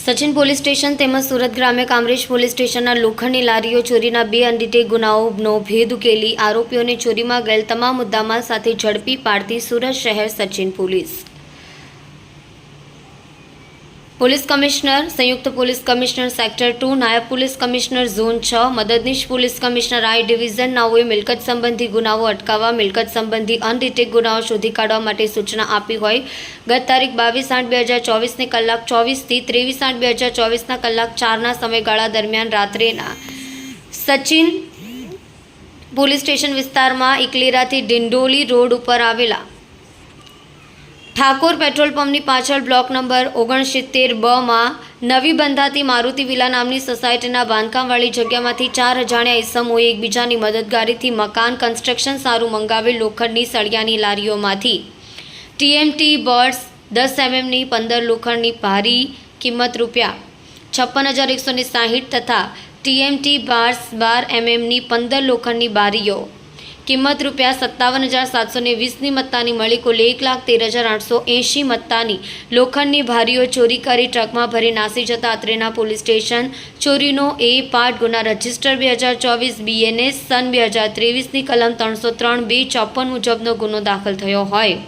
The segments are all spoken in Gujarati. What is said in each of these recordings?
સચિન પોલીસ સ્ટેશન તેમજ સુરત ગ્રામ્ય કામરેજ પોલીસ સ્ટેશનના લોખંડની લારીઓ ચોરીના 2 અનડિટેક ગુનાઓનો ભેદ ઉકેલી આરોપીઓને ચોરીમાં ગયેલ તમામ મુદ્દામાલ સાથે ઝડપી પાડતી સુરત શહેર સચિન પોલીસ કમિશનર, સંયુક્ત પોલીસ કમિશનર સેક્ટર 2, નાયબ પોલીસ કમિશનર ઝોન 6, મદદનીશ પોલીસ કમિશનર આઈ ડિવિઝન નાઓએ મિલકત સંબંધી ગુનાઓ અટકાવવા, મિલકત સંબંધી અનડિટેક ગુનાઓ શોધી કાઢવા માટે સૂચના આપી હોય ગત તારીખ 22/8/2024 કલાક 24 થી 23/8/2024 કલાક 4 સમયગાળા દરમિયાન રાત્રેના સચિન પોલીસ સ્ટેશન વિસ્તારમાં ઇકલેરાથી ડિંડોલી રોડ ઉપર આવેલા ઠાકોર પેટ્રોલ પંપની પાછળ બ્લોક નંબર 69 માં નવી બંધાતી મારુતિ વિલા નામની સોસાયટીના બાંધકામવાળી જગ્યામાંથી 4 અજાણ્યા ઇસમોએ એકબીજાની મદદગારીથી મકાન કન્સ્ટ્રક્શન સારું મંગાવેલ લોખંડની સળિયાની લારીઓમાંથી ટીએમટી બર્ડ્સ 10 એમએમની 15 લોખંડની ભારી કિંમત ₹56,160 તથા ટીએમટી બાર્સ 12 એમએમની 15 લોખંડની બારીઓ કિંમત ₹57,720ની મત્તાની મળી કુલ 1,13,880 મત્તાની લોખંડની ભારીઓ ચોરી કરી ટ્રકમાં ભરી નાસી જતા અત્રેના પોલીસ સ્ટેશન ચોરીનો એ પાર્ટ ગુના રજિસ્ટર 2024 BNS સન 2023ની કલમ 303(2) 54 મુજબનો ગુનો દાખલ થયો હોય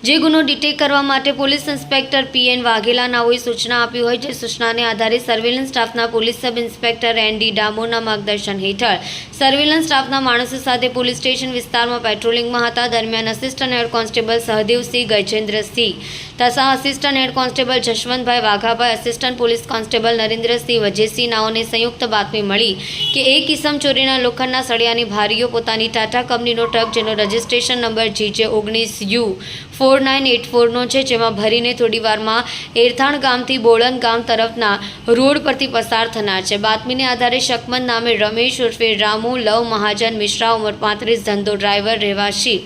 જે ગુનો ડિટેક્ટ કરવા માટે પોલીસ ઇન્સ્પેક્ટર PN વાઘેલા નાઓએ સૂચના આપી હોય જે સૂચનાને આધારે સર્વેલન્સ સ્ટાફના પોલીસ સબ ઇન્સ્પેક્ટર ND ડામોરના માર્ગદર્શન હેઠળ સર્વેલન્સ સ્ટાફના માણસો સાથે પોલીસ સ્ટેશન વિસ્તારમાં પેટ્રોલિંગમાં હતા દરમિયાન assistant head constable Sahdevsinh Gajendrasinh તથા assistant head constable Jashvantbhai Vaghabhai, assistant police constable Narendrasinh Vajesinh નાઓને સંયુક્ત બાતમી મળી કે એક કિસમ ચોરીના લોખંડના સળિયાની ભારીઓ પોતાની ટાટા કંપનીનો ટ્રક જેનો રજિસ્ટ્રેશન નંબર GJ19U 4984નો છે જેમાં ભરીને થોડી વારમાં એરથાણ ગામથી બોળન ગામ તરફના રોડ પરથી પસાર થનાર છે. બાતમીને આધારે શકમન નામે રમેશ ઉર્ફે રામુ લવ મહાજન મિશ્રા ઉંમર 35 ધંધો ડ્રાઈવર રહેવાસી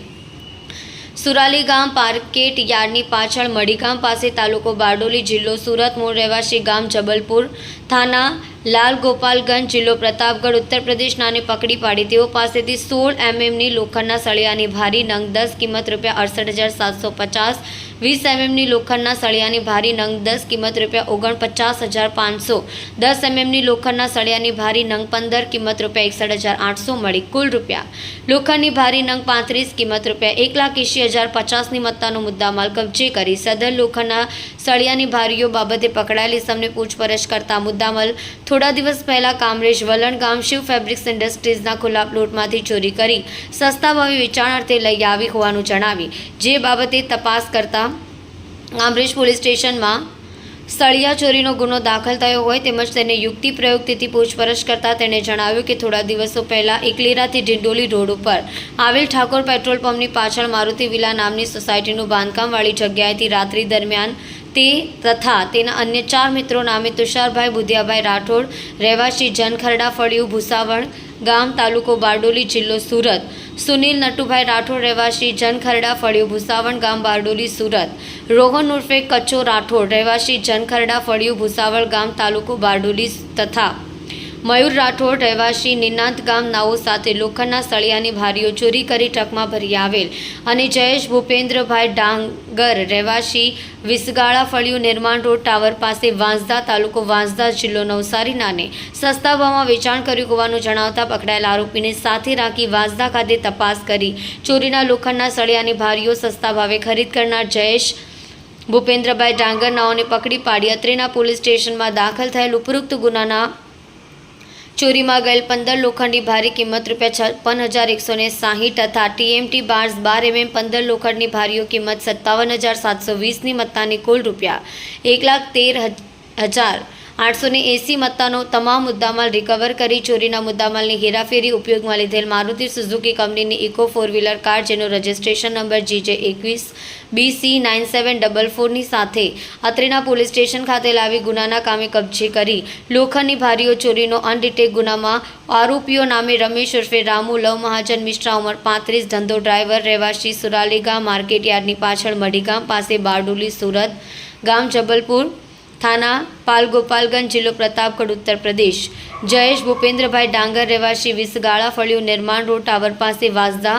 સુરાલી ગામ પાર્કેટ યાર્ડની પાછળ મડીગામ પાસે તાલુકો બારડોલી જિલ્લો સુરત મૂળ રહેવાસી ગામ જબલપુર થાના લાલ ગોપાલગંજ જિલ્લો પ્રતાપગઢ ઉત્તર પ્રદેશ નાને પકડી પાડી તેઓ પાસેથી 16 એમએમની લોખંડના સળિયાની ભારી નંગ 10 કિંમત ₹68,750, 20 એમએમની લોખંડના સળિયાની ભારી નંગ 10 કિંમત ₹49,500, 10 એમએમની લોખંડના સળિયાની ભારી નંગ 15 કિંમત ₹61,800 મળી કુલ લોખંડની ભારી નંગ 35 કિંમત ₹1,80,050ની મત્તાનો મુદ્દામાલ કબજે કરી સદર લોખંડના સળિયાની ભારીઓ બાબતે પકડાયેલી ઇસમને પૂછપરછ કરતા મુદ્દામાલ થોડા દિવસ પહેલા કામરેજ વલણ ગામ શિવ ફેબ્રિક્સ ઇન્ડસ્ટ્રીઝના ખુલ્લા પ્લોટમાંથી ચોરી કરી સસ્તા ભાવે વેચાણ લઈ આવી હોવાનું જણાવી જે બાબતે તપાસ કરતા કામરેજ પોલીસ સ્ટેશનમાં સળિયા ચોરીનો ગુનો દાખલ થયો હોય તેમજ તેને યુક્તિ પ્રયુક્તિથી પૂછપરછ કરતા તેણે જણાવ્યું કે થોડા દિવસો પહેલા ઇકલેરાથી ડિંડોલી રોડ ઉપર આવેલ ઠાકોર પેટ્રોલ પંપની પાછળ મારુતિ વિલા નામની સોસાયટીનું બાંધકામવાળી જગ્યાએથી રાત્રિ દરમિયાન તે તથા તેના અન્ય 4 મિત્રો નામે તુષારભાઈ બુધિયાભાઈ રાઠોડ રહેવાસી જનખરડા ફળિયું ભૂસાવણ ગામ તાલુકો બારડોલી જિલ્લો સુરત, સુનિલ નટુભાઈ રાઠોડ રહેવાસી જનખરડા ફળિયું ભૂસાવણ ગામ બારડોલી સુરત, રોહન ઉર્ફે કચ્ચો રાઠોડ રહેવાસી જનખરડા ફળિયું ભૂસાવળ ગામ તાલુકો બારડોલી તથા મયુર રાઠોડ રહેવાસી નિનાંત ગામ નાઓ સાથે લોખંડના સળિયાની ભારીઓ ચોરી કરી ટ્રકમાં ભરી આવેલ અને જયેશ ભૂપેન્દ્રભાઈ ડાંગર રહેવાસી વિસગાળા ફળિયું નિર્માણ રોડ ટાવર પાસે વાંસદા તાલુકો વાંસદા જિલ્લો નવસારી નાને સસ્તા ભાવમાં વેચાણ કર્યું હોવાનું જણાવતા પકડાયેલ આરોપીને સાથે રાખી વાંસદા ખાતે તપાસ કરી ચોરીના લોખંડના સળિયાની ભારીઓ સસ્તા ભાવે ખરીદ કરનાર જયેશ ભૂપેન્દ્રભાઈ ડાંગર નાઓને પકડી પાડી અત્રેના પોલીસ સ્ટેશનમાં દાખલ થયેલ ઉપરોક્ત ગુનાના ચોરીમાં ગયેલ 15 લોખંડની ભારી કિંમત ₹56,160 તથા ટીએમટી બાર્સ 12 mm 15 લોખંડની ભારીઓ કિંમત ₹57,720ની મત્તાની કુલ ₹1,13,880 મત્તાનો તમામ મુદ્દામાલ રિકવર કરી ચોરીના મુદ્દામાલની હેરાફેરી ઉપયોગમાં લીધેલ મારુતિ સુઝુકી કંપનીની ઇકો 4વ્હીલર કાર જેનો રજિસ્ટ્રેશન નંબર GJ21BC9744ની સાથે અત્રેના પોલીસ સ્ટેશન ખાતે લાવી ગુનાના કામે કબજે કરી લોખંડની ભારીઓ ચોરીનો અનડિટેક ગુનામાં આરોપીઓ નામે રમેશ ઉર્ફે રામુ લવ મહાજન મિશ્રા ઉંમર 35 ધંધો ડ્રાઈવર રહેવાસી સુરાલી ગામ માર્કેટ યાર્ડની પાછળ મડીગામ પાસે બારડોલી સુરત ગામ જબલપુર थाना पालगोपालगंज जिल्लो प्रतापगढ़ उत्तर प्रदेश। जयेश भूपेन्द्रभाई डांगर રહેવાસી 20 ગાળા ફળિયું નિર્માણ રોડ ટાવર પાસે વાંસદા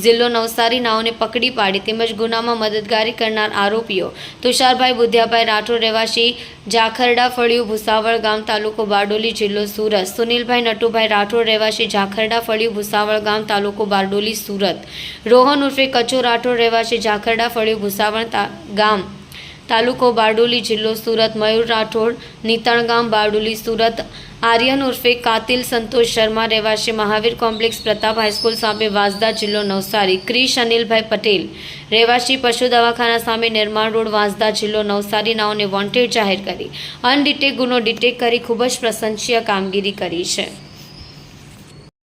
જિલ્લો નવસારી નાઓને પકડી પાડી તેમજ ગુનામાં મદદગારી કરનાર આરોપીઓ તુષારભાઈ બુધિયાભાઈ રાઠોડ રહેવાસી જાખરડા ફળિયું ભુસાવળ ગામ તાલુકો બારડોલી જિલ્લો સુરત, સુનિલભાઈ નટુભાઈ રાઠોડ રહેવાસી જાખરડા ફળિયું ભુસાવળ ગામ તાલુકો બારડોલી સુરત, રોહન ઉર્ફે કચો રાઠોડ રહેવાસી જાખરડા ફળિયું ભુસાવળ ગામ તાલુકો બારડોલી જિલ્લો સુરત, મયુર રાઠોડ નીતણ ગામ બારડોલી સુરત, આર્યન ઉર્ફે કાતિલ સંતોષ શર્મા રહેવાસી મહાવીર કોમ્પ્લેક્સ પ્રતાપ હાઈસ્કૂલ સામે વાંસદા જિલ્લો નવસારી, ક્રિશ અનિલભાઈ પટેલ રહેવાસી પશુ દવાખાના સામે નિર્માણ રોડ વાંસદા જિલ્લો નવસારી નાઓને વોન્ટેડ જાહેર કરી અનડિટેક ગુનો ડિટેક્ટ કરી ખૂબ જ પ્રશંસનીય કામગીરી કરી છે।